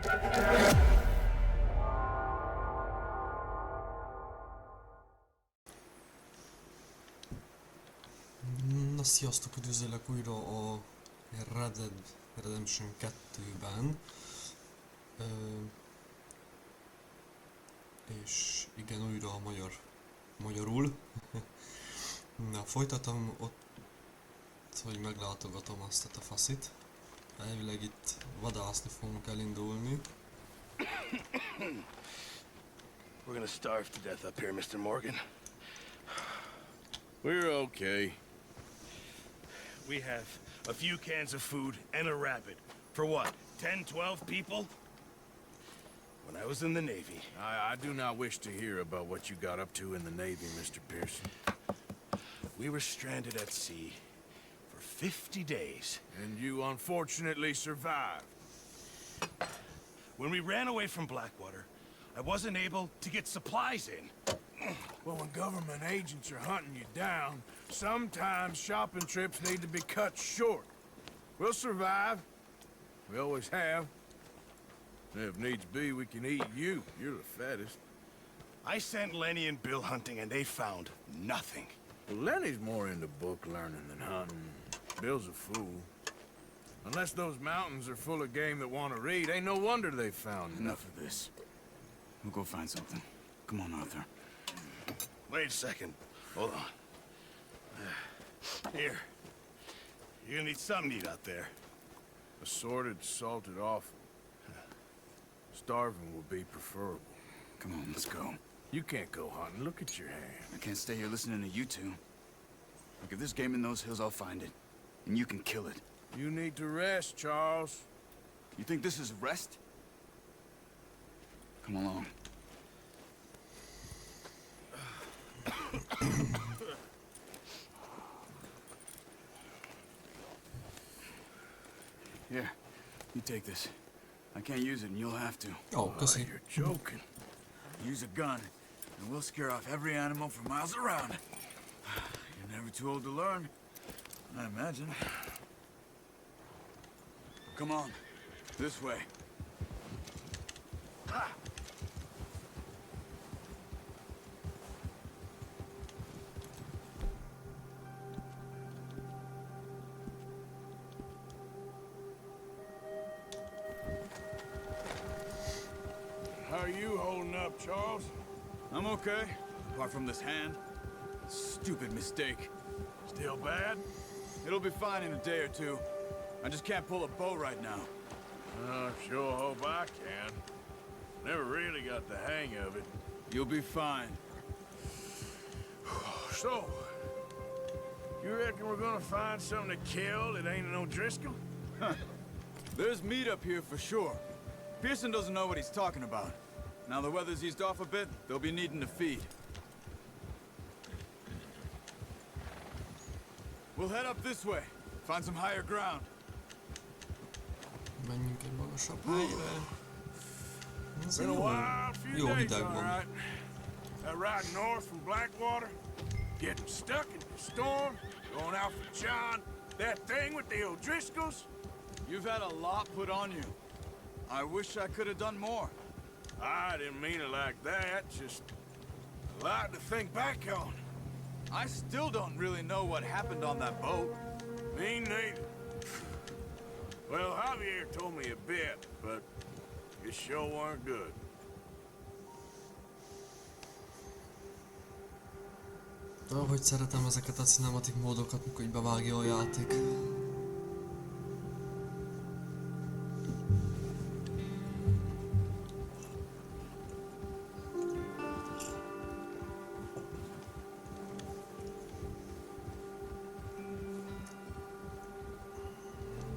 Na sziasztok, üdvözöllek újra a Redemption 2-ben. És igen, újra a magyarul. Na, folytatom ott, hogy meglátogatom azt a faszit. Elvileg itt vadászni fogunk elindulni. We're gonna starve to death up here, Mr. Morgan. We're okay. We have a few cans of food and a rabbit. For what, 10, 12 people? When I was in the Navy... I do not wish to hear about what you got up to in the Navy, Mr. Pearson. We were stranded at sea for 50 days. And you unfortunately survived. When we ran away from Blackwater, I wasn't able to get supplies in. Well, when government agents are hunting you down, sometimes shopping trips need to be cut short. We'll survive. We always have. If needs be, we can eat you. You're the fattest. I sent Lenny and Bill hunting, and they found nothing. Well, Lenny's more into book learning than hunting. Bill's a fool. Unless those mountains are full of game that want to read, ain't no wonder they found Enough of this. We'll go find something. Come on, Arthur. Wait a second. Hold on. Here. You're gonna need something to eat out there. Assorted, salted offal. Starving will be preferable. Come on, let's go. You can't go hunting. Look at your hand. I can't stay here listening to you two. Look, if there's game in those hills, I'll find it. And you can kill it. You need to rest, Charles. You think this is rest? Come along. Here, you take this. I can't use it, and you'll have to. Oh, köszi. You're joking. Use a gun, and we'll scare off every animal for miles around. You're never too old to learn, I imagine. Come on, this way. How are you holding up, Charles? I'm okay, apart from this hand. Stupid mistake. Still bad? It'll be fine in a day or two. I just can't pull a bow right now. I sure hope I can. Never really got the hang of it. You'll be fine. So, you reckon we're gonna find something to kill that ain't no Driscoll? There's meat up here for sure. Pearson doesn't know what he's talking about. Now the weather's eased off a bit, they'll be needing to feed. We'll head up this way. Find some higher ground. Menjünk egy magasabb helyre. Ez Been a wild few jó days, hideg all van. right. That ride north from Blackwater, getting stuck in the storm, going out for John, that thing with the O'Driscolls. You've had a lot put on you. I wish I could have done more. I didn't mean it like that, just a lot to think back on. I still don't really know what happened on that boat. Me neither. Well, Javier told me a bit, but it sure weren't good. Ahogy szeretem ezeket a cinematic módokat, mikor így bevágja a játék.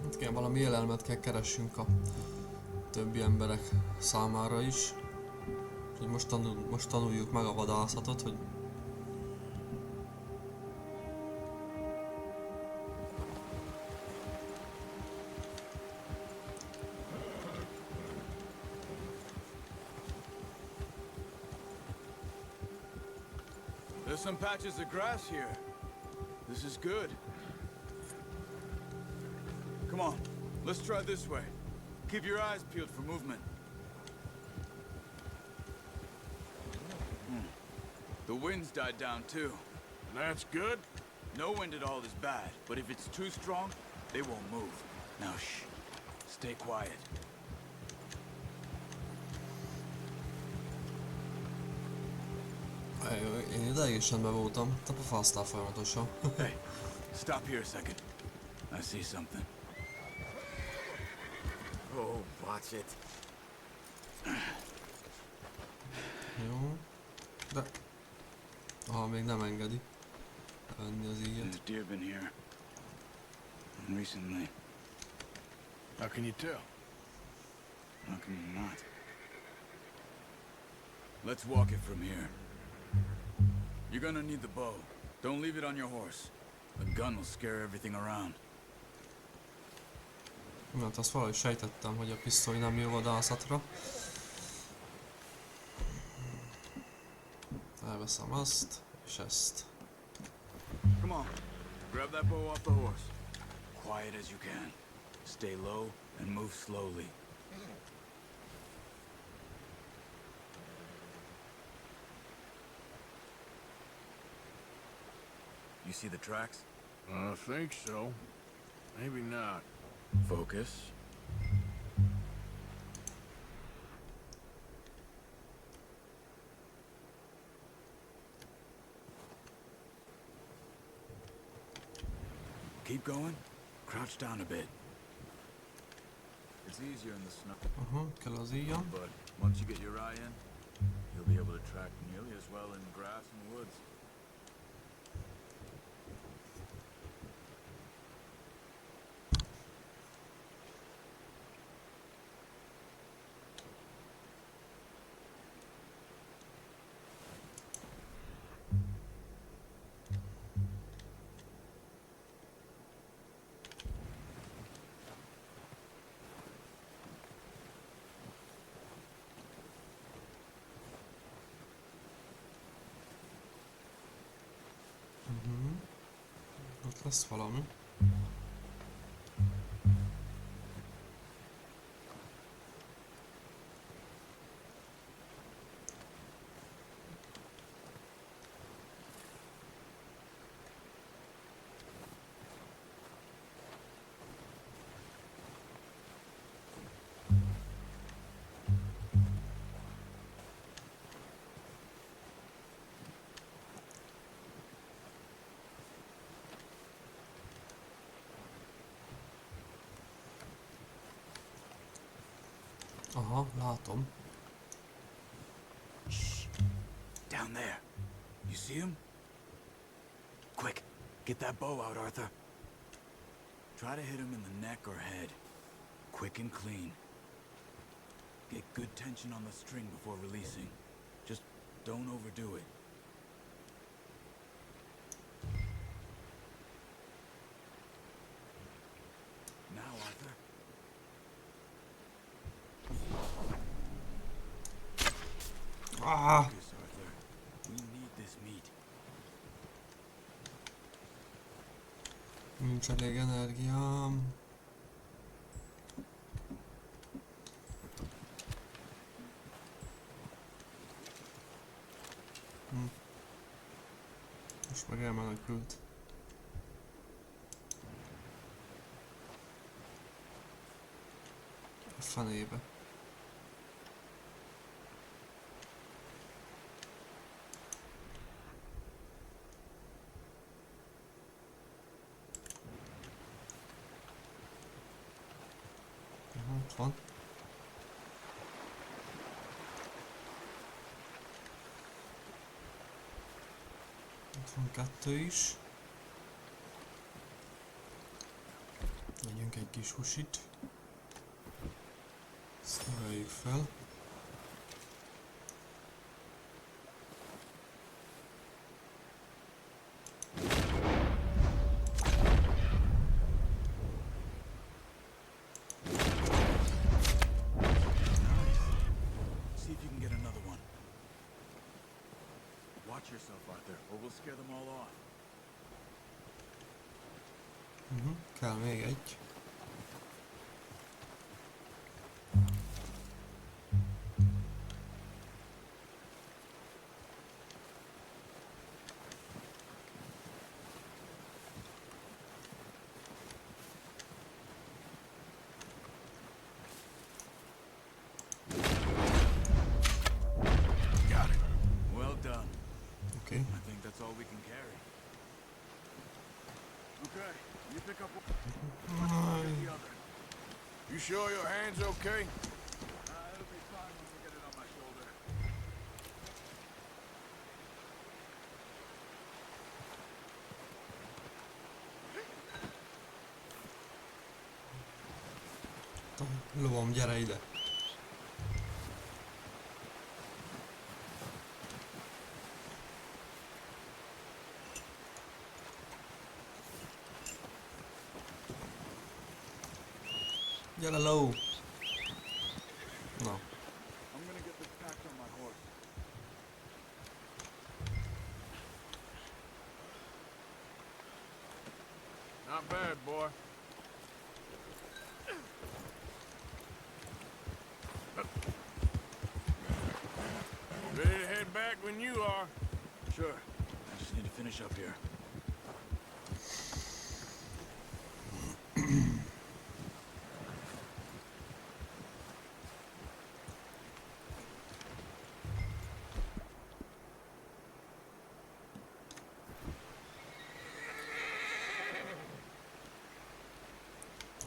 Itt kell valami élelmet kell keressünk a többi emberek számára is. Úgyhogy most tanuljuk meg a vadászatot, hogy There's some patches of grass here. This is good. Come on, let's try this way. Keep your eyes peeled for movement. The wind's died down too. That's good. No wind at all is bad, but if it's too strong, they won't move. Now shh. Stay quiet. Én ide egész rendben voltam, te pofáztál folyamatosan. Hey, stop here a second. I see something. Oh, watch it. Jó. De... még nem engedi venni az íjat. There's deer been here. Recently. How can you tell? How can you not? Let's walk it from here. You're gonna need the bow. Don't leave it on your horse. A gun will scare everything around. Hát azt valahogy sejtettem, hogy a pisztoly nem jó vadászatra. Elveszem azt, és ezt. Come on. Grab that bow off the horse. Quiet as you can. Stay low and move slowly. You see the tracks? I think so. Maybe not. Focus. Keep going. Crouch down a bit. It's easier in the snow, Aha, kell az íjam. but once you get your eye in, you'll be able to track nearly as well in grass and woods. Ott lesz valami. Aha, látom. Shh. Down there. You see him? Quick, get that bow out, Arthur. Try to hit him in the neck or head. Quick and clean. Get good tension on the string before releasing. Just don't overdo it. Now, Arthur. Ah! Focus, Arthur. We need this meat. Nincs elég energiám. Most meg elmenekült. A fenébe. Ott van. Ott van kettő is. Vegyünk egy kis husit. Ezt növeljük fel. See if you can get another one. Watch yourself, Arthur, or we'll scare them all off. Kell még egy. can carry. Okay, you pick up one, I'll get the other. You sure your hand's okay? It'll be fine when we get it on my shoulder. Lovam, gyere ide. Gyere ló! Na. I'm gonna get this packed on my horse. Not bad, boy. Ready to head back when you are. Sure. I just need to finish up here.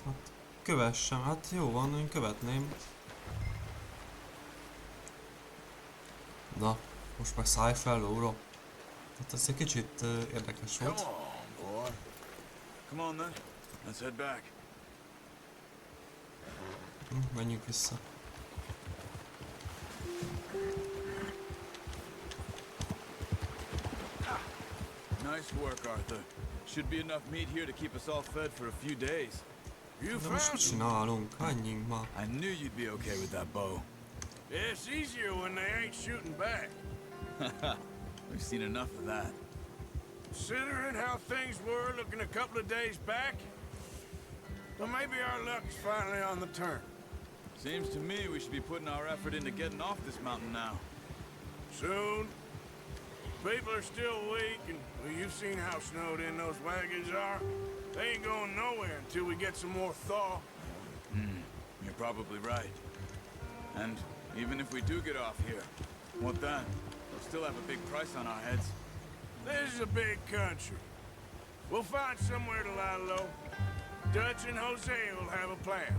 Hát kövessem, hát jó van, én követném. Na, most meg szállj fel lóra. Hát ez egy kicsit érdekes Come volt. on, boy. Come on then. Let's head back. Menjünk vissza. Nice work, Arthur. Should be enough meat here to keep us all fed for a few days. You De most found mit some. csinálunk? Menjünk már. I knew you'd be okay with that bow. It's easier when they ain't shooting back. We've seen enough of that. Considering how things were looking a couple of days back, well, maybe our luck is finally on the turn. Seems to me we should be putting our effort into getting off this mountain now. Soon. People are still weak, and well, you've seen how snowed in those wagons are. They ain't going nowhere until we get some more thaw. You're probably right. And even if we do get off here, what then? We'll still have a big price on our heads. This is a big country. We'll find somewhere to lie low. Dutch and Jose will have a plan.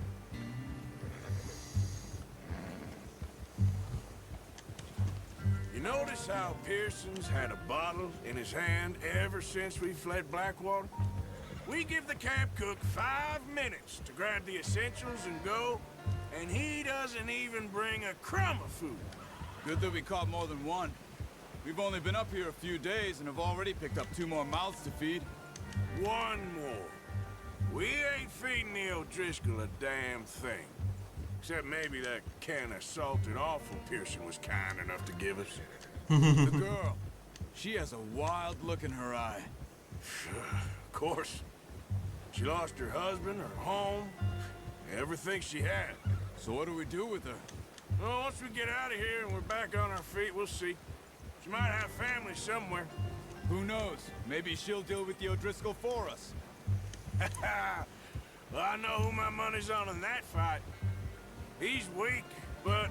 You notice how Pearson's had a bottle in his hand ever since we fled Blackwater? We give the camp cook 5 minutes to grab the essentials and go, and he doesn't even bring a crumb of food. Good that we caught more than one. We've only been up here a few days and have already picked up 2 more mouths to feed. One more. We ain't feeding the O'Driscoll a damn thing. Except maybe that can of salted offal Pearson was kind enough to give us. The girl, she has a wild look in her eye. Of course. She lost her husband, her home, everything she had. So what do we do with her? Well, once we get out of here and we're back on our feet, we'll see. She might have family somewhere. Who knows? Maybe she'll deal with the O'Driscoll for us. Well, I know who my money's on in that fight. He's weak, but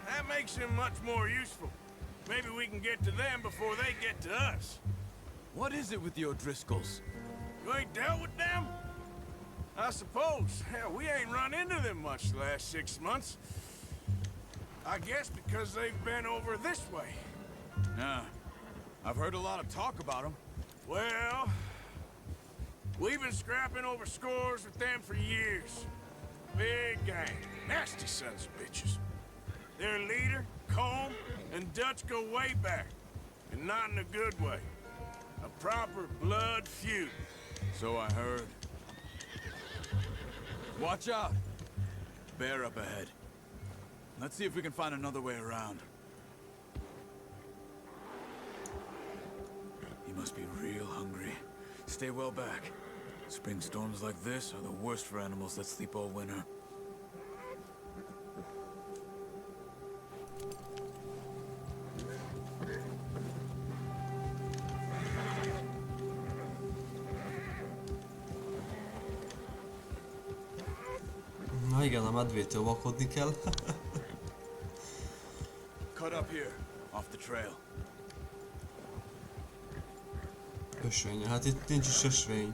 that makes him much more useful. Maybe we can get to them before they get to us. What is it with the O'Driscolls? You ain't dealt with them? I suppose. Hell, we ain't run into them much the last 6 months. I guess because they've been over this way. Yeah. I've heard a lot of talk about them. Well, we've been scrapping over scores with them for years. Big gang. Nasty sons of bitches. Their leader, Colm, and Dutch go way back. And not in a good way. A proper blood feud. So I heard. Watch out! Bear up ahead. Let's see if we can find another way around. He must be real hungry. Stay well back. Spring storms like this are the worst for animals that sleep all winter. Na igen, a medvétől vakodni kell. Cut up here, off the trail. Ösvénye. Hát itt nincs is ösvény.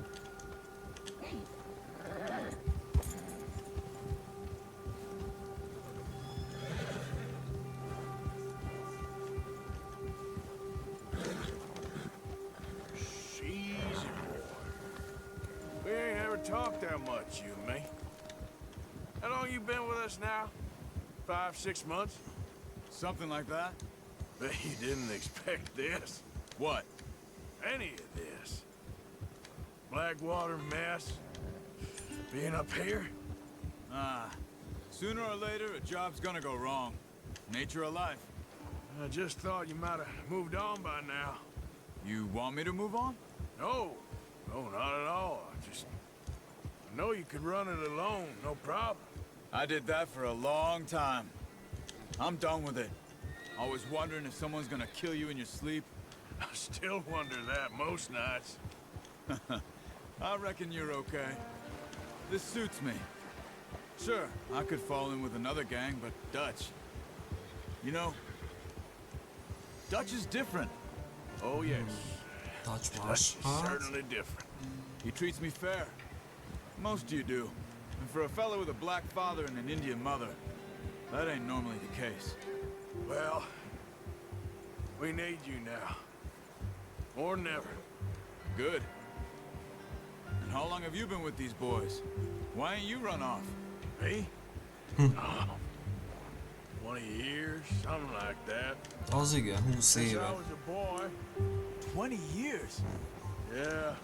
Easy, boy. We ain't ever talked that much, you and me. How long you been with us now? 5, 6 months? Something like that? Bet you didn't expect this. What? Any of this. Blackwater mess. Being up here? Sooner or later, a job's gonna go wrong. Nature of life. I just thought you might have moved on by now. You want me to move on? No. No, not at all. I know you could run it alone, no problem. I did that for a long time. I'm done with it. Always wondering if someone's gonna kill you in your sleep. I still wonder that most nights. I reckon you're okay. This suits me. Sure, I could fall in with another gang, but Dutch... You know, Dutch is different. Oh, yes. Taç var. That's Ha? certainly different. He treats me fair. Most of you do. And for a fellow with a black father and an Indian mother, that ain't normally the case. Well, we need you now. More than ever. Good. And how long have you been with these boys? Why ain't you run off? Me? Oh, 20 years, something like that. Az igen, 20 Since I éve. was a boy. 20 years? Yeah,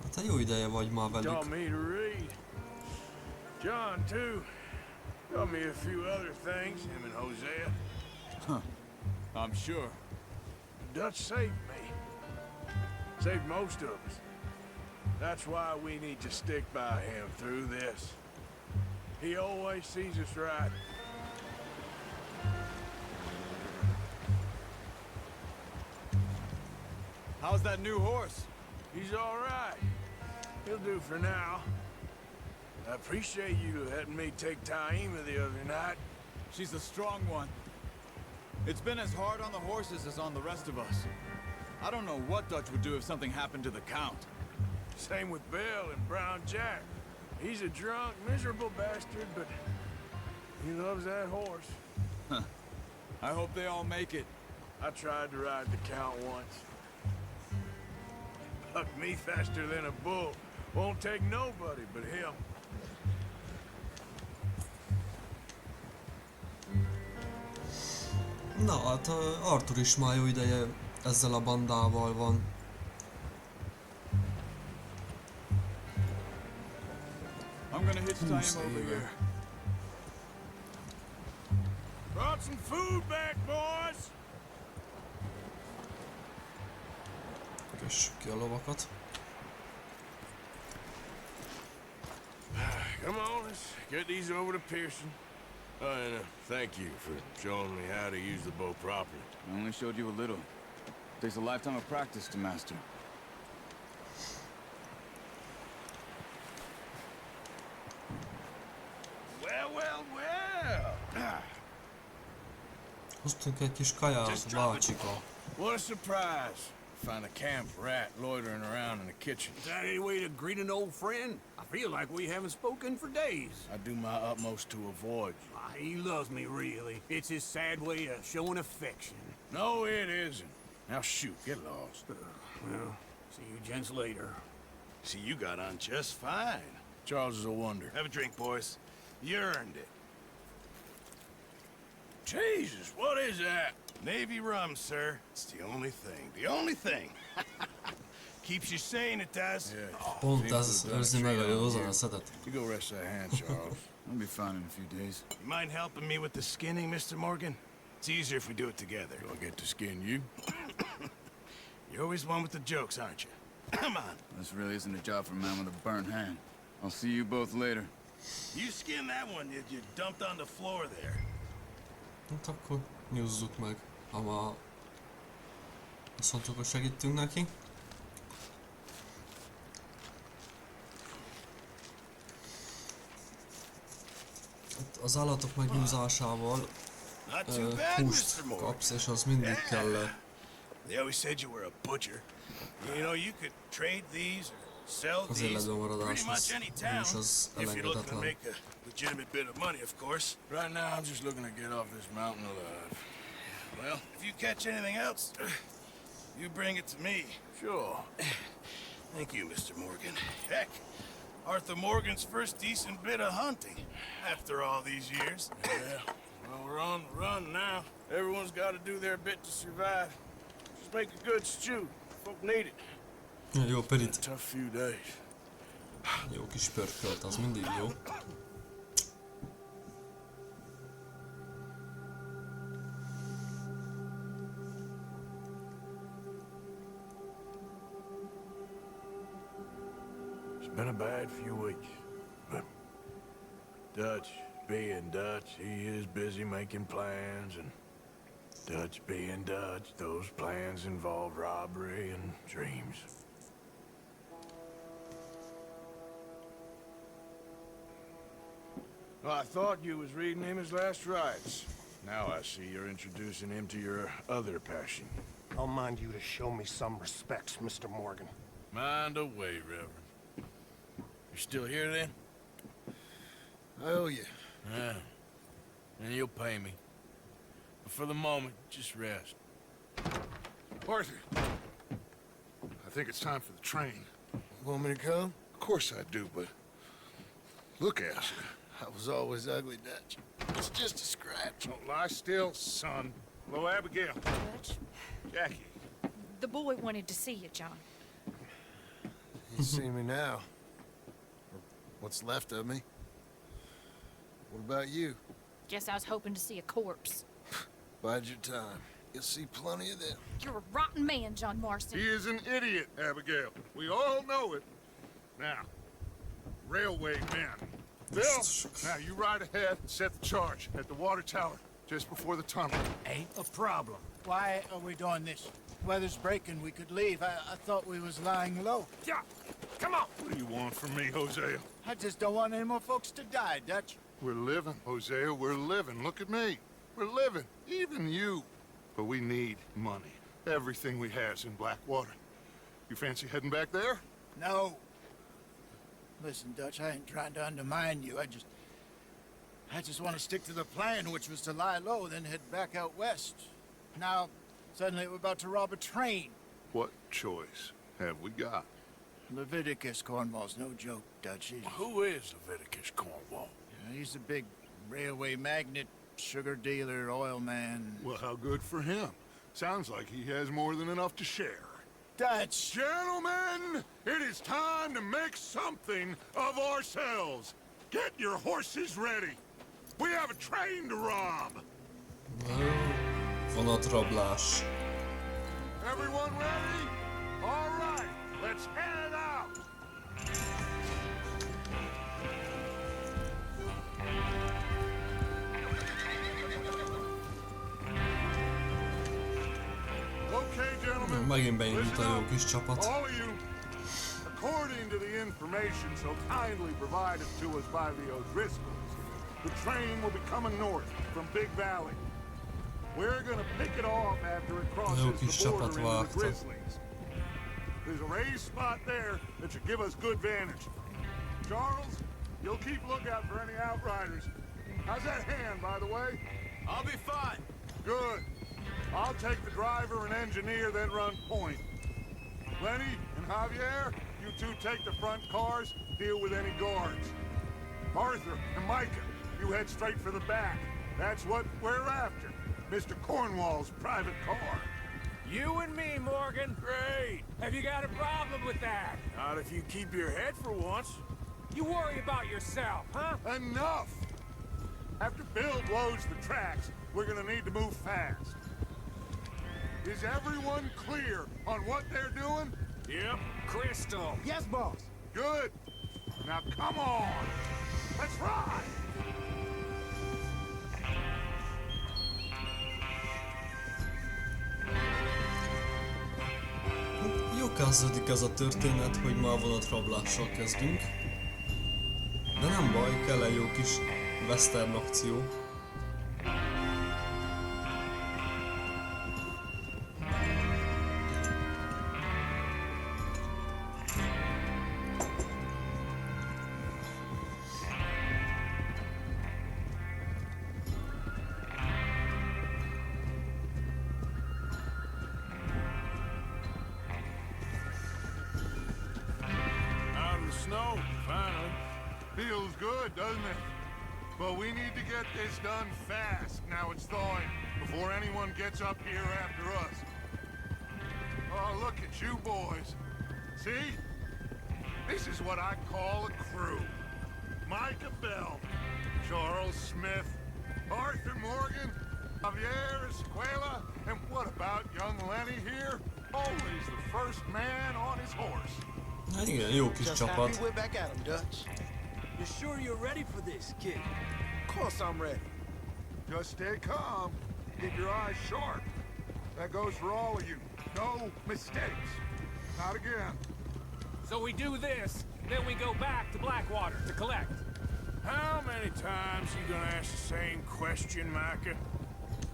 Hát egy jó ideje vagy már velük. taught me to read. John, too. Taught me a few other things, him and Hosea. I'm sure. Dutch saved me. Saved most of us. That's why we need to stick by him through this. He always sees us right. How's that new horse? He's all right. He'll do for now. I appreciate you letting me take Taima the other night. She's a strong one. It's been as hard on the horses as on the rest of us. I don't know what Dutch would do if something happened to the Count. Same with Bill and Brown Jack. He's a drunk, miserable bastard, but he loves that horse. I hope they all make it. I tried to ride the Count once. Bucked me faster than a bull. Won't take nobody but him. Na hát Arthur is már jó ideje ezzel a bandával van. I'm gonna hitch time over here. Brought some food back, boys! Kössük ki a lovakat. Come on, let's get these over to Pearson. And thank you for showing me how to use the bow properly. I only showed you a little. Takes a lifetime of practice to master. Well, well, well! Hoztunk egy kis kaját, bácsika. What a surprise. Find a camp rat loitering around in the kitchen. Is that any way to greet an old friend? I feel like we haven't spoken for days. I do my utmost to avoid you. He loves me, really. It's his sad way of showing affection. No, it isn't. Now shoot, get lost. Well, see you gents later. See, you got on just fine. Charles is a wonder. Have a drink, boys. You earned it. Jesus, what is that? Navy rum, sir. It's the only thing. The only thing. Keeps you sane, it does. Yeah. Pont ez őrzi meg a józaneszedet. You go rest that hand, Charles. I'll be fine in a few days. You mind helping me with the skinning, Mr. Morgan? It's easier if we do it together. Do I get to skin you? You're always one with the jokes, aren't you? Come on. This really isn't a job for a man with a burnt hand. I'll see you both later. You skin that one that you dumped on the floor there. Hát akkor nyúzzuk meg, ha már azt mondtuk, hogy segítünk neki. Hát az állatok megnyúzásával Not too bad, húst Mr. Morgan. kapsz, és az mindig kell They always said you were a butcher. You know, you could trade these or sell Az these életben maradás pretty much az, any town. és az If you're looking to elengedhetetlen. make a legitimate bit of money, of course. Right now, I'm just looking to get off this mountain alive. Well, if you catch anything else, you bring it to me. Sure. Thank you, Mr. Morgan. Heck, Arthur Morgan's first decent bit of hunting after all these years. Yeah. Well, we're on the run now. Everyone's got to do their bit to survive. Just make a good stew. Folk need it. Jó pirit. Tough few days. Jó kis pörkölt, az mindig jó. It's been a bad few weeks, but Dutch being Dutch, he is busy making plans, and Dutch being Dutch, those plans involve robbery and dreams. Well, I thought you was reading him his last rites. Now I see you're introducing him to your other passion. I'll mind you to show me some respect, Mr. Morgan. Mind away, Reverend. You still here, then? I owe you. Yeah. And you'll pay me. But for the moment, just rest. Arthur, I think it's time for the train. Want me to come? Of course I do, but look at you. I was always ugly, Dutch. It's just a scratch. Don't lie still, son. Hello, Abigail. Jackie. The boy wanted to see you, John. You see me now. Or what's left of me. What about you? Guess I was hoping to see a corpse. Bide your time. You'll see plenty of them. You're a rotten man, John Marston. He is an idiot, Abigail. We all know it. Now, railway men. Bill, now you ride ahead and set the charge at the water tower just before the tunnel. Ain't a problem. Why are we doing this? Weather's breaking, we could leave. I thought we was lying low. Yeah, come on. What do you want from me, Hosea? I just don't want any more folks to die, Dutch. We're living, Hosea, we're living. Look at me. We're living, even you. But we need money. Everything we has in Blackwater. You fancy heading back there? No. Listen, Dutch, I ain't trying to undermine you. I just want to stick to the plan, which was to lie low, then head back out west. Now, suddenly we're about to rob a train. What choice have we got? Leviticus Cornwall's no joke, Dutch. Who is Leviticus Cornwall? He's a big railway magnate, sugar dealer, oil man. Well, how good for him. Sounds like he has more than enough to share. Dutch! Gentlemen, it is time to make something of ourselves. Get your horses ready. We have a train to rob. Vonatrablás. Everyone ready? All right, let's head out. Okay, gentlemen. Megint beindult a listen jó up. kis csapat. All of you, according to the information so kindly provided to us by the O'Driscolls, the train will be coming north from Big Valley. We're gonna pick it off after it crosses kis the csapat border into the vágta. Grizzlies. There's a raised spot there that should give us good vantage. Charles, you'll keep lookout for any outriders. How's that hand, by the way? I'll be fine. Good. I'll take the driver and engineer, then run point. Lenny and Javier, you two take the front cars, deal with any guards. Arthur and Micah, you head straight for the back. That's what we're after. Mr. Cornwall's private car. You and me, Morgan. Great. Have you got a problem with that? Not if you keep your head for once. You worry about yourself, huh? Enough! After Bill blows the tracks, we're gonna need to move fast. Is everyone clear on what they're doing? Yep. Crystal. Yes, boss. Good. Now come on. Let's ride. Jó kezdődik ez a történet, hogy ma a vonatrablással kezdünk. De nem baj, kell egy jó kis western akció. Feels good, doesn't it? But we need to get this done fast. Now it's thawing, before anyone gets up here after us. Oh, look at you boys. See? This is what I call a crew. Micah Bell, Charles Smith, Arthur Morgan, Javier Escuela, and what about young Lenny here? Always the first man on his horse. Na igen, jó kis csapat. we're back at 'em, Dutch. You sure you're ready for this, kid? Of course I'm ready. Just stay calm. Keep your eyes sharp. That goes for all of you. No mistakes. Not again. So we do this, then we go back to Blackwater to collect. How many times you gonna ask the same question, Micah?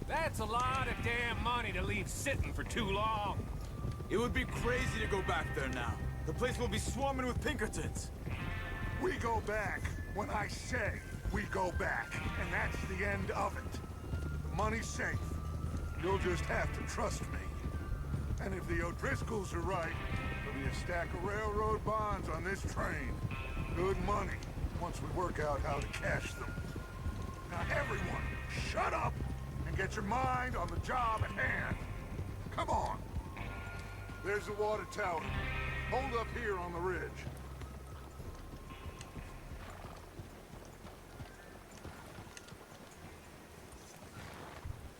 That's a lot of damn money to leave sitting for too long. It would be crazy to go back there now. The place will be swarming with Pinkertons. We go back when I say we go back, and that's the end of it. The money's safe. You'll just have to trust me. And if the O'Driscolls are right, there'll be a stack of railroad bonds on this train. Good money, once we work out how to cash them. Now everyone, shut up and get your mind on the job at hand. Come on. There's the water tower. Hold up here on the ridge.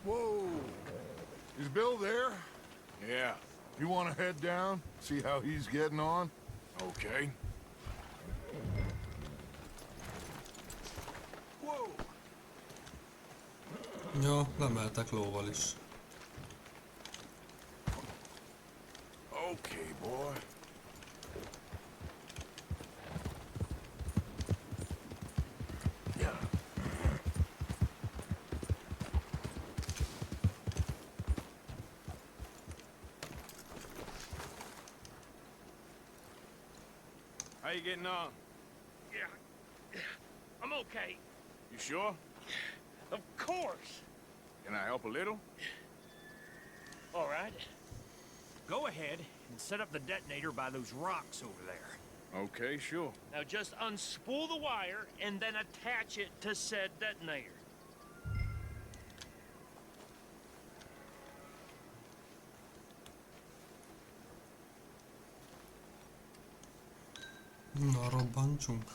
Whoa. Is Bill there? Yeah, You want to head down, see how he's getting on? okay. Whoa. Ja, lemeltek lóval is. Okay, boy. How you getting on? Yeah, I'm okay. You sure? Of course. Can I help a little? All right. Go ahead and set up the detonator by those rocks over there. Okay, sure. Now just unspool the wire and then attach it to said detonator. Na, robbantsunk.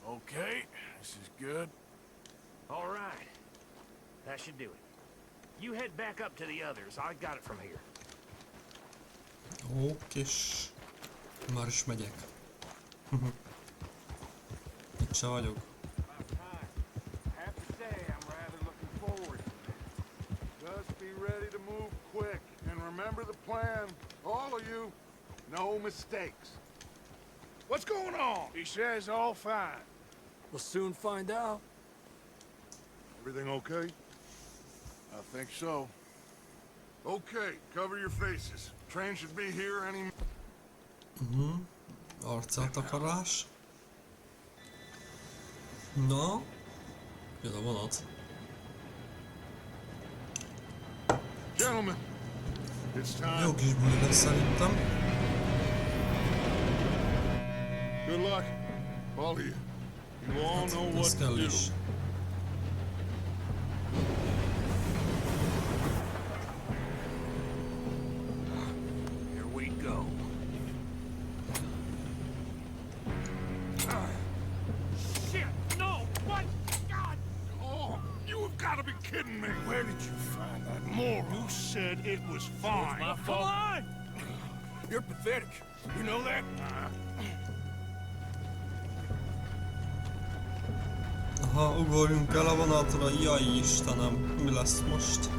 Okay, this is good. All right. That should do it. You head back up to the others. I got it from here. Kis... Már is megyek. Itt se vagyok. Have to say, I'm rather looking forward. Just be ready to move quick, and remember the plan. All of you, no mistakes. What's going on? He says all fine. We'll soon find out. Everything okay? I think so. Okay, cover your faces. Train should be here any... Arcátakarás. Na? Jön a vonat. Gentlemen, it's time. Jó kis buli lesz szerintem. Good luck, all of you. You all know what Ez to kell do. is. Here we go. Shit! No! What? God! Oh, you have got to be kidding me. Where did you find that moron? You said it was fine. My Come fault. on! You're pathetic. You know that? Aha, ugorjunk el a vonatra. Jaj, Istenem, mi lesz most?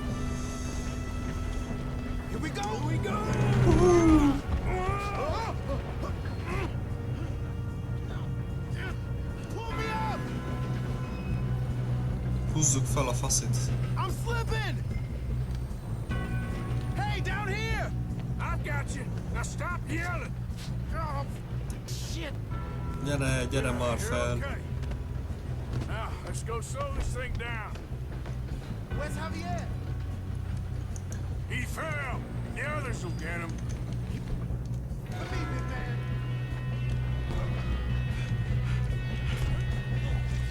Here we go! Here we go! Pull me up! Húzzuk fel a faszit. I'm slipping! Hey, down here! I've got you. Now stop yelling. Oh, shit. Gyere már You're fel. okay. Now, let's go slow this thing down. Where's Javier? He fell. The others will get him. Believe me, man.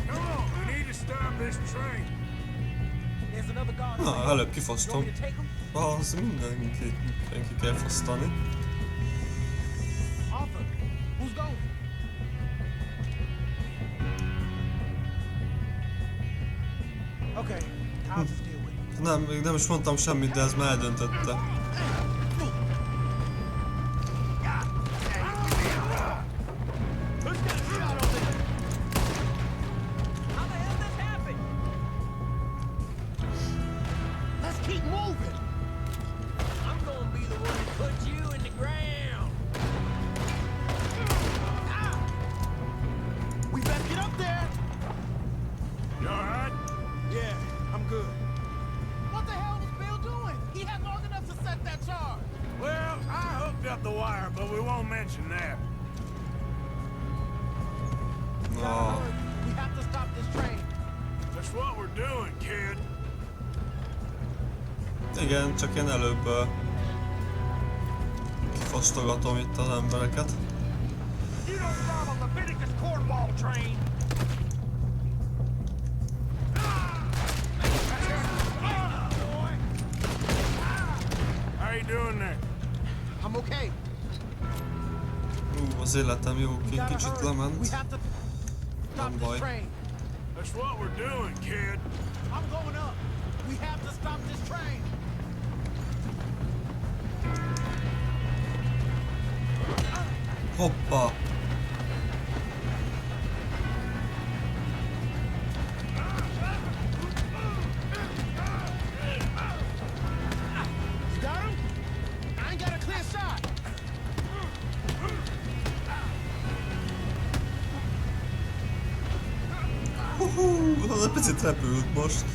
Come on, we need to stop this train. There's another guard. Na, előbb kifosztom. You want me to take him? Az mindenki kell fosztani. Arthur, who's going? Okay, I'll just deal with it. Nem, még nem is mondtam semmit, de ez már eldöntötte. How the hell this happened? Let's keep moving. I'm gonna be the one that put you in the ground. We better get up there. You all right? Yeah, I'm good. What the hell was Bill doing? He had long enough to set that charge. Well, I hooked up the wire, but we won't mention that. No. We have to stop this train. That's what we're doing, kid. Igen, csak én előbb kifosztogatom itt az embereket. You don't drive a Leviticus cornball train. How you doing there? I'm okay. Az életem jó, We gotta kicsit hurry. We lement. have to stop Nem this baj. train. That's what we're doing, kid. I'm going up. We have to stop this train. Hoppa! You got him? I ain't got a clear shot. Az egy picit repült most.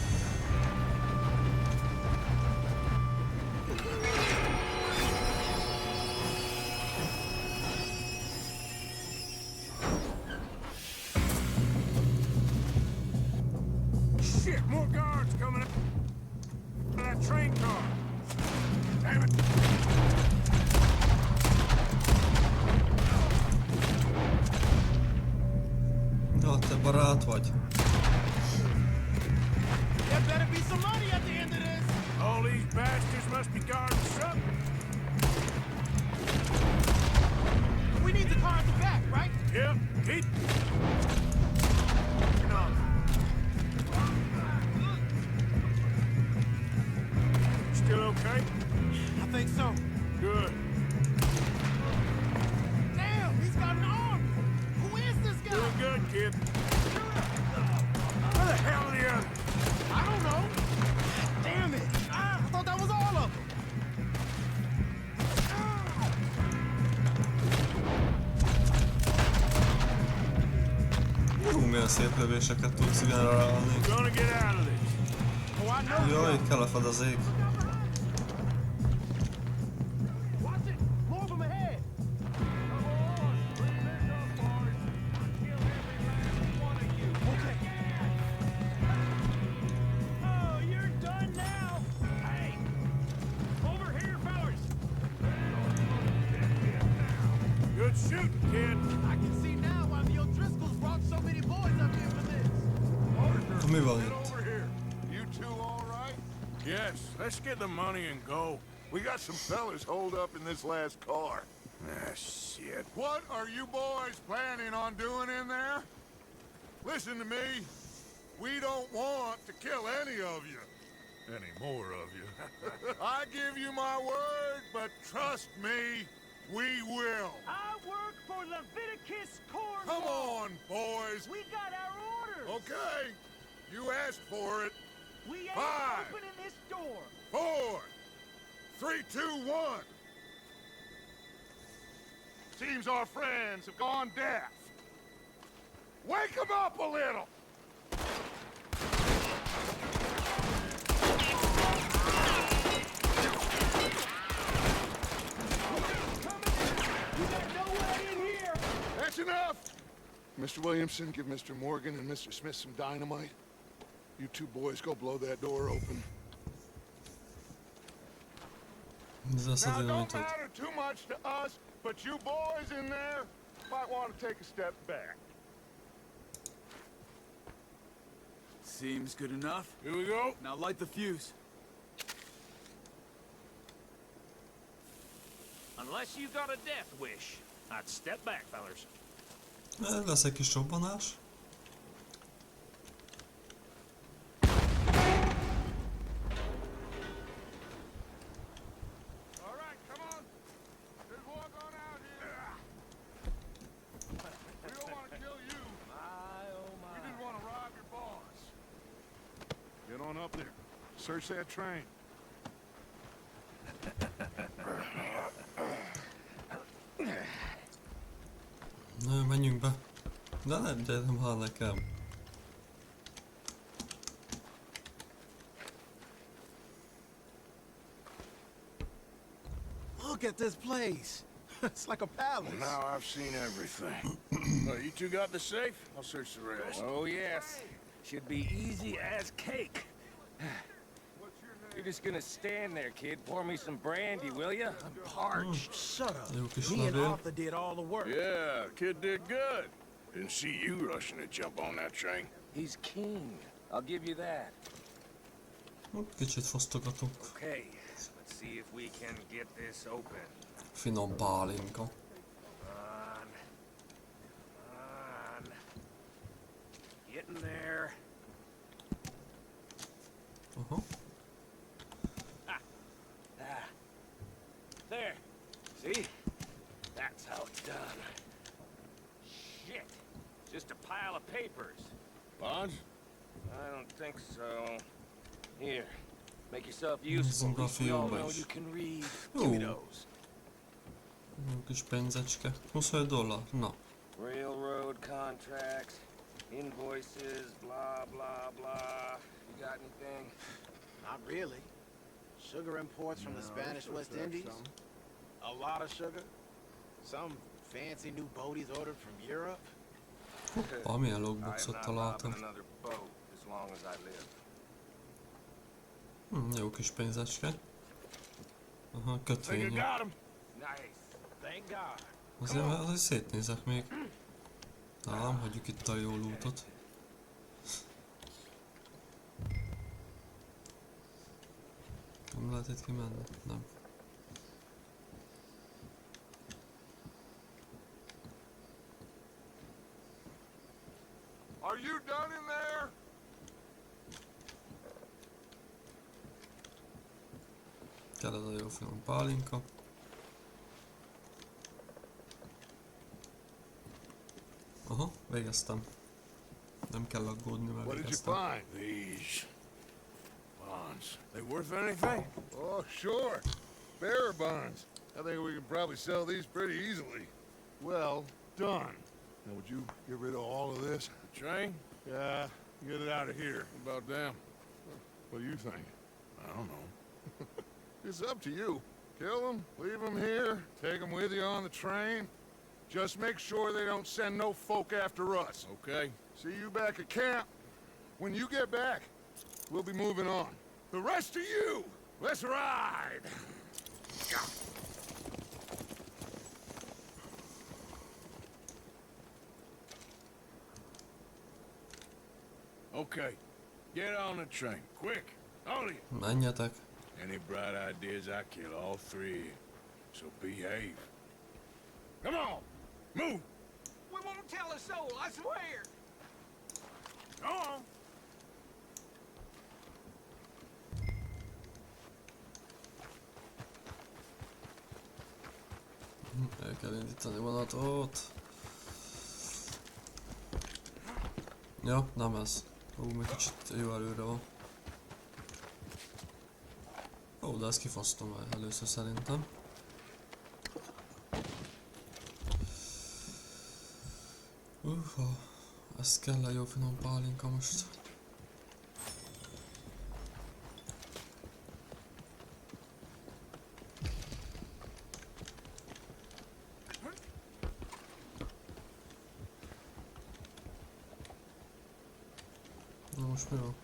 Shit, more guards coming up. That train car. Damn it. Na, te barát vagy. There better be some money at the end of this. All these bastards must be guarding something. We need the car at the back, right? Yep, keep. No. Still okay? I think so. Good. Damn, he's got an arm. Who is this guy? Doing good, kid. Where the hell are the others? I don't know. Damn it. I thought that was all of them. Milyen szép lövéseket tudsz generálni. We're gonna get out of this. Oh, I know. Jaj, kell a fedezék. Watch it. More of them ahead. Okay. Oh, you're done now. Hey, over here, fellas. Good shooting, kid. I can see now why the O'Driscolls brought so many boys up here for this. Arthur, Mi van Get itt? over here. You two all right? Yes, let's get the money and go. We got some fellas holed up in this last car. Ah, shit. What are you boys planning on doing in there? Listen to me. We don't want to kill any of you. Any more of you. I give you my word, but trust me, we will. I work for Leviticus cornball. Come on, boys. We got our orders. Okay. You asked for it. We ain't Five. opening this door. 4, 3, 2, 1. Seems our friends have gone deaf. Wake them up a little. Mr. Williamson, give Mr. Morgan and Mr. Smith some dynamite. You two boys go blow that door open. Now, it don't matter too much to us, but you boys in there might want to take a step back. Seems good enough. Here we go. Now light the fuse. Unless you got a death wish, I'd step back, fellers. Lesz egy kis robbanás. All right, come on. Just walk on out here. We don't want to kill you. We just want to rob your boss. Get on up there. Search that train. Na, menjünk be. De nem hal nekem. Look at this place. It's like a palace. Now I've seen everything. You two got the safe? I'll search the rest. Oh, yes. Should be easy as cake. You're just gonna stand there, kid. Pour me some brandy, will ya? I'm parched. Shut up. Jó kis Me and levél. Arthur did all the work. Yeah, kid did good. Didn't see you rushing to jump on that train. He's keen. I'll give you that. Kicsit fosztogatok. Okay, let's see if we can get this open. Finom pálinka. Come on. Getting there. Aha. There. See? That's how it's done. Shit. Just a pile of papers. Bonds? I don't think so. Here. Make yourself useful. At least we all know you can read. Give me those. Jó kis pénzecske. $25. Na. Railroad contracts, invoices, blah, blah, blah. You got anything? Not really. Sugar imports from the Spanish West Indies. A lot of sugar. Some fancy new boaties ordered from Europe. Hoppá, milyen logboxot I am not találtam. robbing another boat as long as I live. Jó kis pénzecske. Aha, Think you kötvények. got him. Nice. Thank God. Azért szétnézek még. Nem, hagyjuk itt a jó lootot. Nem lehet itt kimenni? Nem. Are you done in there? Kell ez a jó finom pálinka. Aha, végeztem. Nem kell aggódni, mert What did you végeztem. find? These bonds. They worth anything? Oh, sure. Bearer bonds. I think we can probably sell these pretty easily. Well done. Now, would you get rid of all of this? The train? Yeah, get it out of here. What about them? What do you think? I don't know. It's up to you. Kill them, leave them here, take them with you on the train. Just make sure they don't send no folk after us. Okay. See you back at camp. When you get back, we'll be moving on. The rest of you, let's ride! Okay. Get on the train. Quick. All of you. Menjetek. Any bright ideas, I kill all three of you. So behave. Come on. Move. We won't tell a soul, I swear. Go on. El kell indítani vonatot. Ja, nem ez. Még kicsit jó előre van. De ezt kifosztom először szerintem. Ez kell a jó finom pálinka most. most mi van?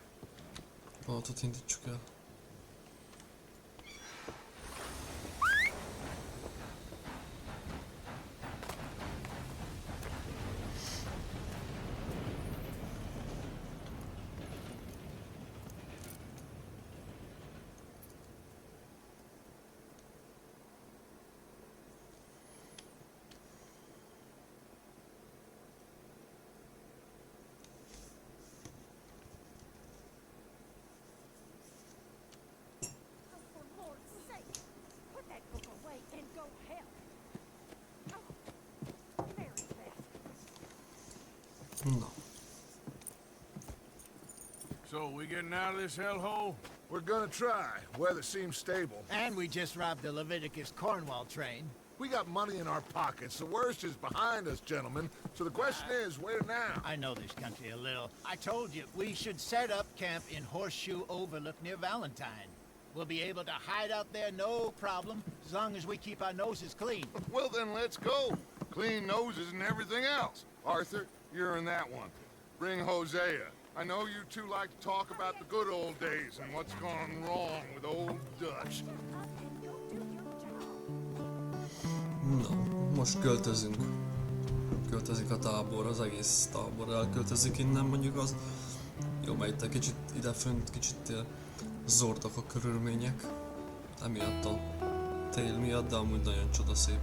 Vonatot indítsuk el. For Lord's sake, put that book away and go help. Oh, Mary Beth. Na. So, we getting out of this hellhole? We're gonna try. Weather seems stable. And we just robbed the Leviticus Cornwall train. We got money in our pockets. The worst is behind us, gentlemen. So the question is, where now? I know this country a little. I told you, we should set up camp in Horseshoe Overlook near Valentine. We'll be able to hide out there no problem, as long as we keep our noses clean. Well, then let's go. Clean noses and everything else. Arthur, you're in that one. Bring Hosea. I know you two like to talk about the good old days and what's gone wrong with old Dutch. Na, most költözünk. Költözik a tábor, az egész tábor elköltözik innen, mondjuk az... Jó, mert itt egy kicsit idefönt, kicsit zordak a körülmények. Emiatt a tél miatt, de amúgy nagyon csodaszép.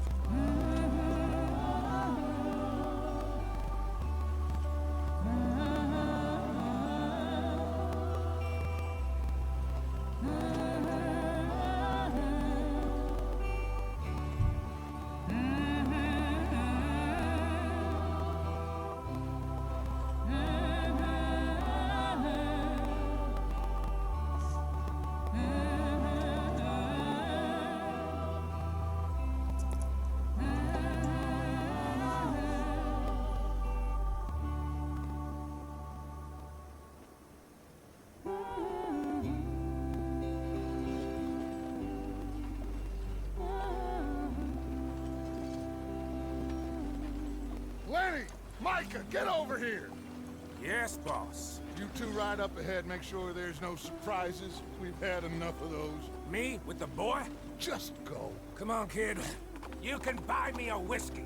Lenny! Micah, get over here! Yes, boss. You two ride up ahead, make sure there's no surprises. We've had enough of those. Me with the boy? Just go. Come on, kid. You can buy me a whiskey.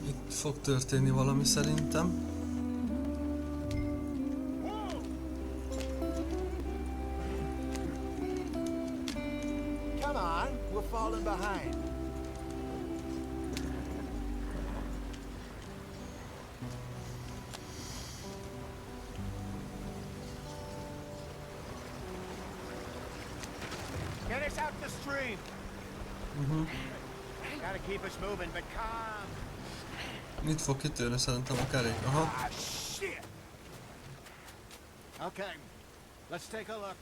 Itt fog történni valami szerintem. Come on, we're falling behind. Get us out the stream. Gotta keep us moving, but calm. Itt fog kitörni szerintem a kerék. Aha. Ah, shit! Okay, let's take a look.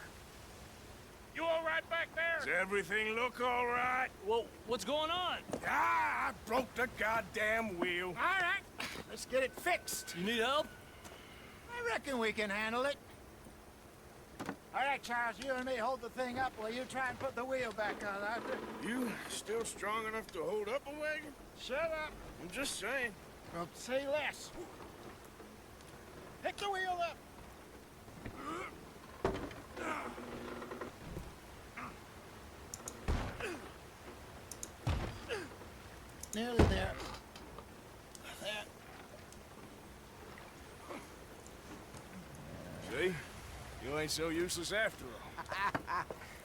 You all right back there? Does everything look all right? Well, what's going on? Ah, I broke the goddamn wheel. All right, let's get it fixed. You need help? I reckon we can handle it. All right, Charles, you and me hold the thing up while you try and put the wheel back on, Arthur. You still strong enough to hold up a wagon? Shut up. I'm just saying. Well, say less. Pick the wheel up. Nearly there. There. See? You ain't so useless after all.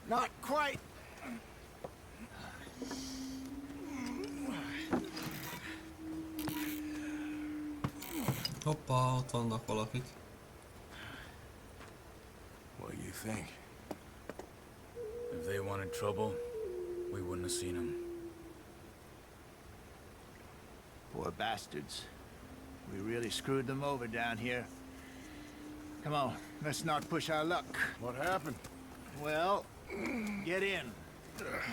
Not quite. Hoppá, ott vannak valakik. What do you think? If they wanted trouble, we wouldn't have seen them. Poor bastards. We really screwed them over down here. Come on, let's not push our luck. What happened? Well, get in.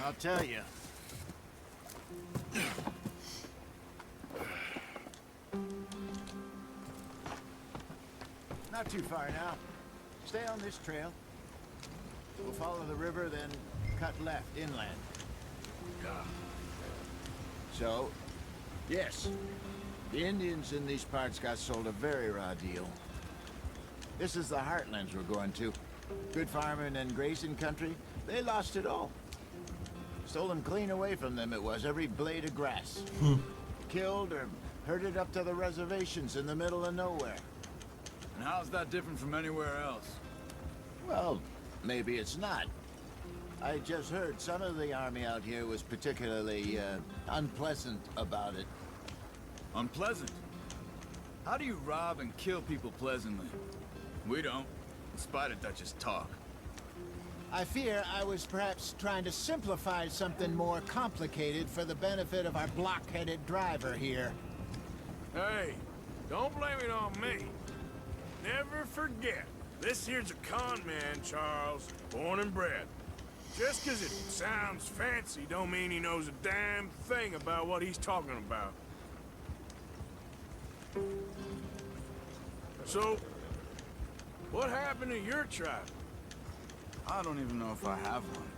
I'll tell you. Not too far now. Stay on this trail. We'll follow the river, then cut left inland. So, yes, the Indians in these parts got sold a very raw deal. This is the heartlands we're going to. Good farming and grazing country, they lost it all. Stolen clean away from them it was, every blade of grass. Killed or herded up to the reservations in the middle of nowhere. And how's that different from anywhere else? Well, maybe it's not. I just heard some of the army out here was particularly, unpleasant about it. Unpleasant? How do you rob and kill people pleasantly? We don't, in spite of Dutch's talk. I fear I was perhaps trying to simplify something more complicated for the benefit of our block-headed driver here. Hey, don't blame it on me. Never forget, this here's a con man, Charles, born and bred. Just 'cause it sounds fancy don't mean he knows a damn thing about what he's talking about. So, what happened to your tribe? I don't even know if I have one.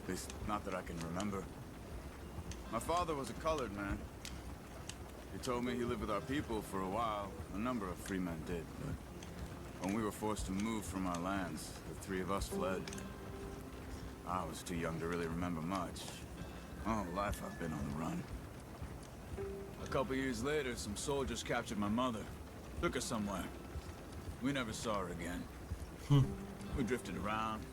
At least, not that I can remember. My father was a colored man. He told me he lived with our people for a while. A number of free men did, but when we were forced to move from our lands, the three of us fled. I was too young to really remember much. My whole life I've been on the run. A couple years later, some soldiers captured my mother. Took her somewhere. We never saw her again. We drifted around.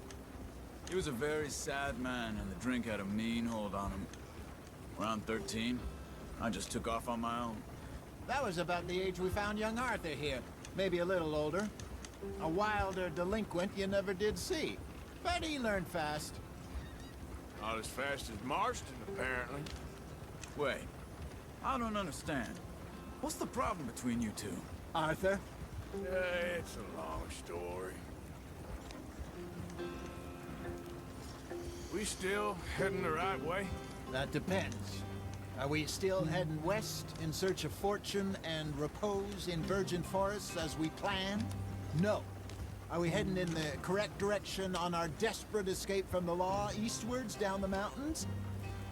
He was a very sad man, and the drink had a mean hold on him. Around 13, I just took off on my own. That was about the age we found young Arthur here. Maybe a little older. A wilder delinquent you never did see. But he learned fast. Not as fast as Marston, apparently. Wait, I don't understand. What's the problem between you two? Arthur? It's a long story. We still heading the right way? That depends. Are we still heading west in search of fortune and repose in virgin forests as we planned? No. Are we heading in the correct direction on our desperate escape from the law eastwards down the mountains?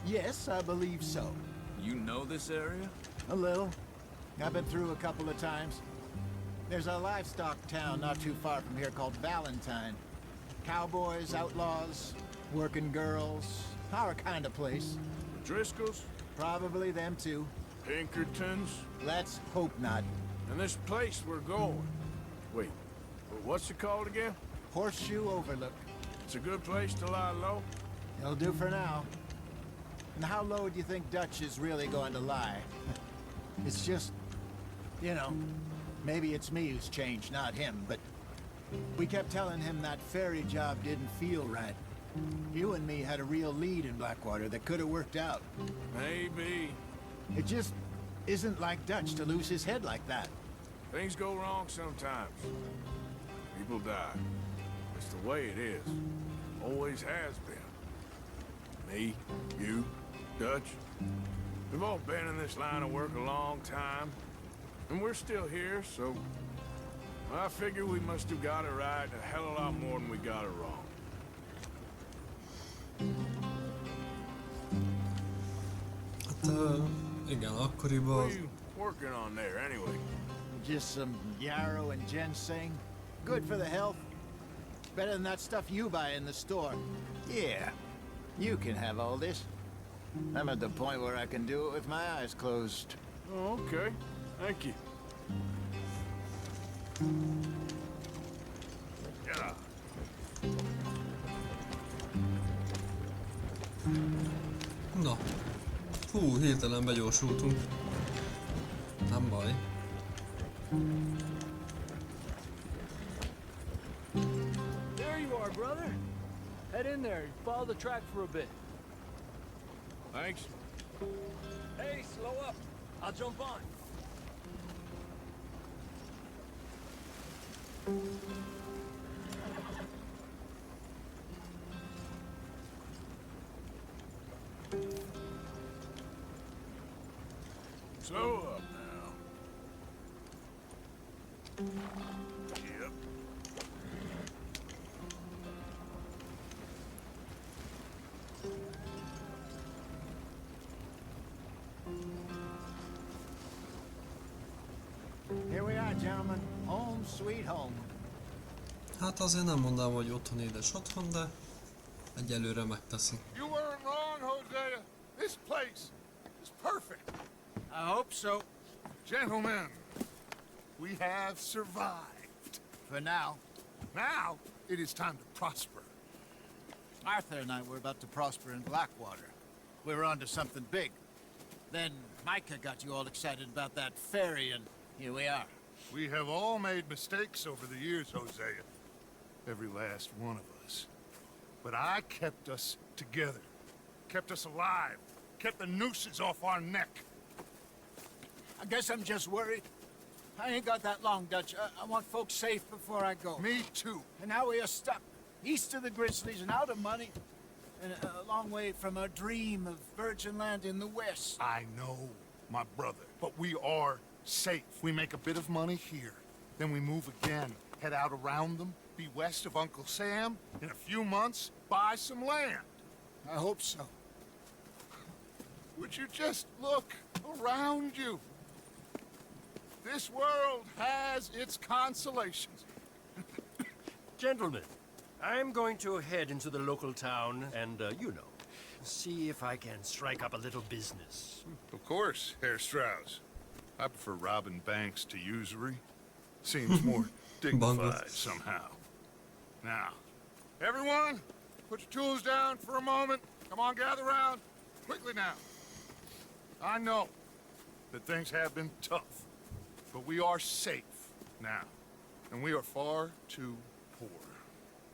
Yes, I believe so. You know this area? A little. I've been through a couple of times. There's a livestock town not too far from here called Valentine. Cowboys, outlaws, working girls, our kind of place. Driscolls? Probably them too. Pinkertons? Let's hope not. And this place we're going. Wait, what's it called again? Horseshoe Overlook. It's a good place to lie low? It'll do for now. And how low do you think Dutch is really going to lie? It's just, you know, maybe it's me who's changed, not him, but we kept telling him that ferry job didn't feel right. You and me had a real lead in Blackwater that could have worked out. Maybe. It just isn't like Dutch to lose his head like that. Things go wrong sometimes. People die. It's the way it is. Always has been. Me, you, Dutch. We've all been in this line of work a long time. And we're still here, so... I figure we must have got it right a hell of a lot more than we got it wrong. Hát, igen, akkoriban... What are you working on there, anyway? Just some yarrow and ginseng. Good for the health. Better than that stuff you buy in the store. Yeah, you can have all this. I'm at the point where I can do it with my eyes closed. Oh, okay. Thank you. Yeah. Na. Hú, hirtelen begyorsultunk. Nem baj. There you are, brother. Head in there and follow the track for a bit. Thanks. Hey, slow up. I'll jump on. Slow up now. Yep. home. Hát azért nem mondanám, hogy otthon édes otthon, de egyelőre megteszi. You weren't wrong, Hosea. This place is perfect. I hope so. Gentlemen, we have survived. For now. Now, it is time to prosper. Arthur and I were about to prosper in Blackwater. We were onto something big. Then Micah got you all excited about that ferry, and here we are. We have all made mistakes over the years, Hosea. Every last one of us. But I kept us together. Kept us alive. Kept the nooses off our neck. I guess I'm just worried. I ain't got that long, Dutch. I want folks safe before I go. Me too. And now we are stuck. East of the Grizzlies and out of money. And a long way from our dream of virgin land in the west. I know, my brother. But we are safe. We make a bit of money here. Then we move again. Head out around them. Be west of Uncle Sam. In a few months, buy some land. I hope so. Would you just look around you? This world has its consolations. Gentlemen, I'm going to head into the local town and, you know, see if I can strike up a little business. Of course, Herr Strauss. I prefer robbing banks to usury. Seems more dignified somehow. Now, everyone, put your tools down for a moment. Come on, gather round. Quickly now. I know that things have been tough, but we are safe now, and we are far too poor.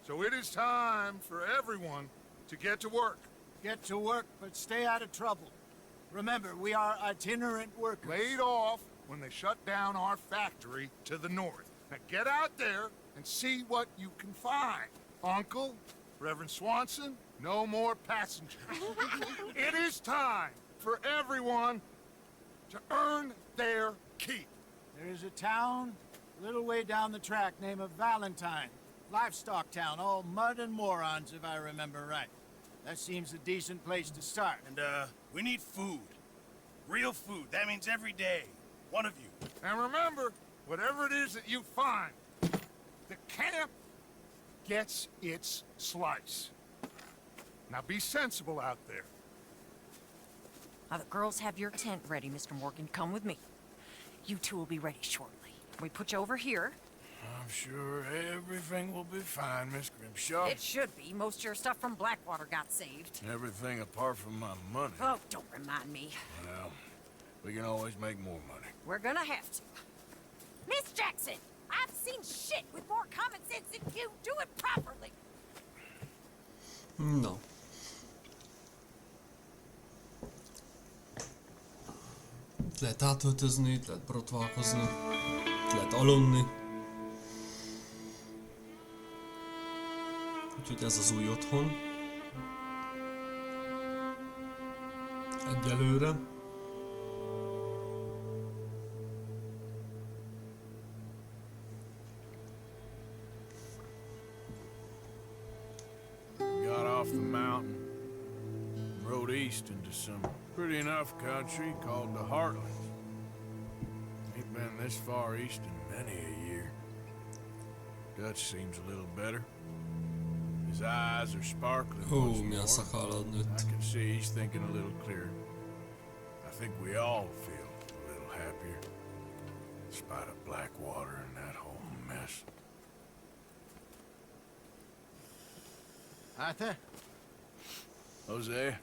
So it is time for everyone to get to work. Get to work, but stay out of trouble. Remember, we are itinerant workers. Laid off when they shut down our factory to the north. Now get out there and see what you can find. Uncle, Reverend Swanson, no more passengers. It is time for everyone to earn their keep. There is a town a little way down the track named Valentine. Livestock town, all mud and morons, if I remember right. That seems a decent place to start. And, we need food. Real food. That means every day. One of you. And remember, whatever it is that you find, the camp gets its slice. Now be sensible out there. Now the girls have your tent ready, Mr. Morgan. Come with me. You two will be ready shortly. We put you over here. I'm sure everything will be fine, Miss Grimshaw. It should be. Most of your stuff from Blackwater got saved. Everything apart from my money. Oh, don't remind me. Well, we can always make more money. We're gonna have to. Miss Jackson, I've seen shit with more common sense than you. Do it properly. No. Itt lehet átöltözni, itt lehet borotválkozni, itt lehet aludni. Úgyhogy ez az új otthon. Egyelőre. Got off the mountain, rode east into some pretty enough country called the Heartlands. Ain't been this far east in many a year. Dutch seems a little better. His eyes are sparkling once Mi a more. szakálad I nőtt. can see he's thinking a little clearer. I think we all feel a little happier, in spite of Blackwater and that whole mess. Arthur? Jose?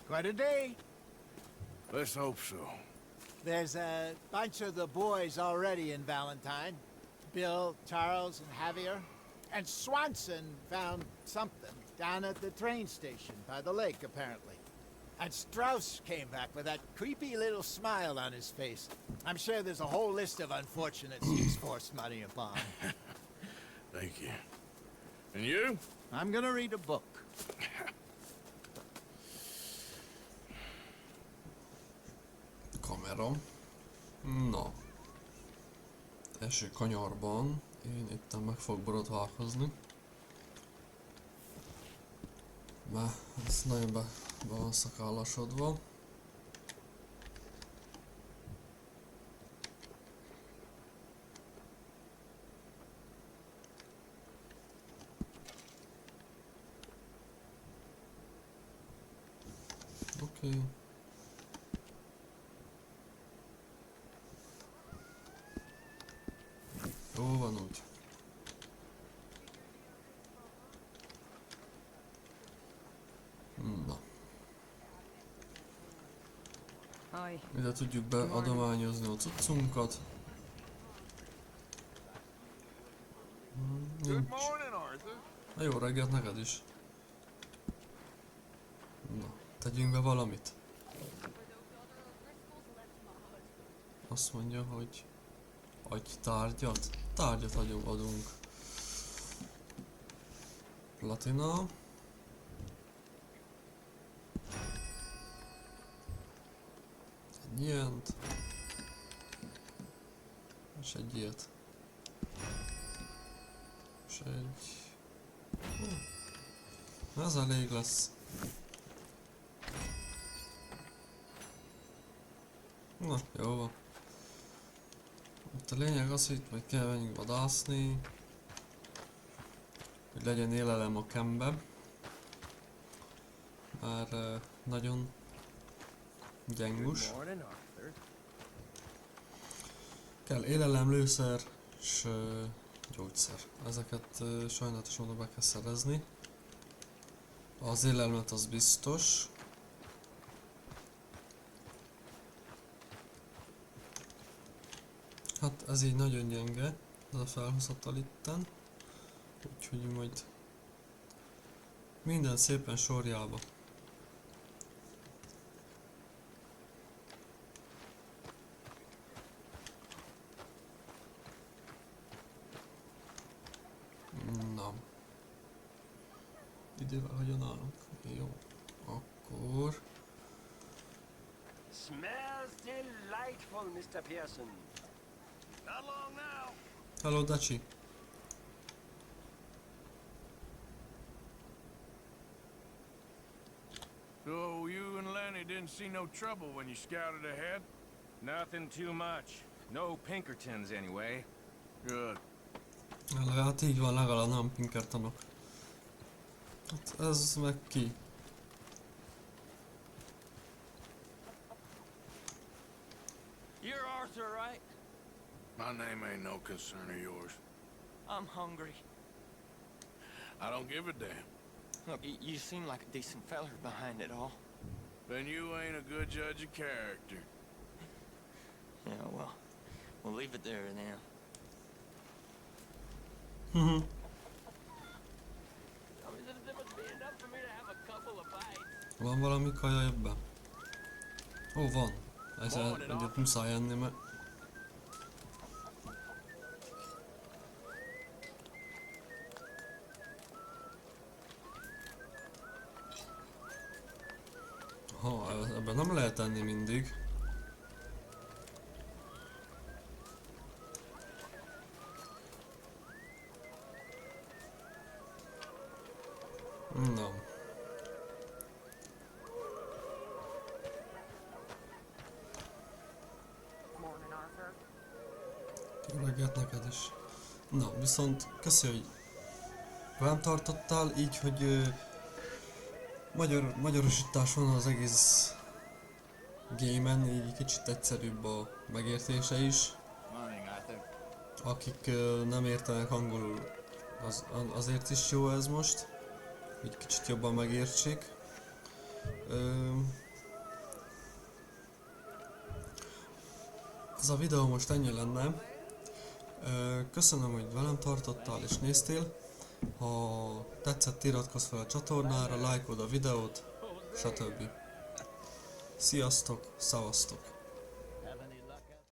Quite a day. Let's hope so. There's a bunch of the boys already in Valentine. Bill, Charles, and Javier. And Swanson found something down at the train station by the lake, apparently. And Strauss came back with that creepy little smile on his face. I'm sure there's a whole list of unfortunates he's forced money upon. Thank you. And you? I'm gonna read a book. Kamera. Na. Első kanyarban én itten meg fog borotválkozni. Mert ez nagyon be van szakállasodva. Oké. Jó van úgy. Na. Ide tudjuk beadományozni a cuccunkat. Nincs. Na jó reggelt neked is. Na, tegyünk be valamit. Azt mondja, hogy adj tárgyat. Tárgyat adunk. Platina. Egy ilyent. És egy ilyet. És egy... Ez elég lesz. Na, jó van. Itt a lényeg az, hogy majd kell menjünk vadászni. Hogy legyen élelem a kembe. Már nagyon gyengus. Kell élelem, lőszer és gyógyszer. Ezeket sajnálatos módon be kell szerezni. Az élelmet az biztos. Hát ez így nagyon gyenge, ez a felhozhatal itten. Úgyhogy majd minden szépen sorjába. Na. Idővel hogyan állunk? Jó. Akkor... Smells delightful, Mr. Pearson. Not long now. Hello, Daci. So you and Lenny didn't see no trouble when you scouted ahead? Nothing too much. No Pinkertons, anyway. Good. Hát így van, legalább nem Pinkertonok. Hát ez meg ki? You're Arthur, right? My name ain't no concern of yours. I'm hungry. I don't give a damn. Look, you seem like a decent feller behind it all. Then you ain't a good judge of character. Yeah, well, we'll leave it there now. Van valami kaja ebben? Ó, van. Ezzel egyet muszáj enni, mert... Ha, ebben nem lehet enni mindig. Na. Jó reggelt neked is. Na, viszont köszi, hogy velem tartottál, így, hogy magyarosítás van az egész game-en, így kicsit egyszerűbb a megértése is. Akik nem értenek angolul, azért is jó ez most, hogy kicsit jobban megértsék. Ez a videó most ennyi lenne. Köszönöm, hogy velem tartottál és néztél. Ha tetszett, iratkozz fel a csatornára, lájkold a videót, stb. Sziasztok, szavaztok!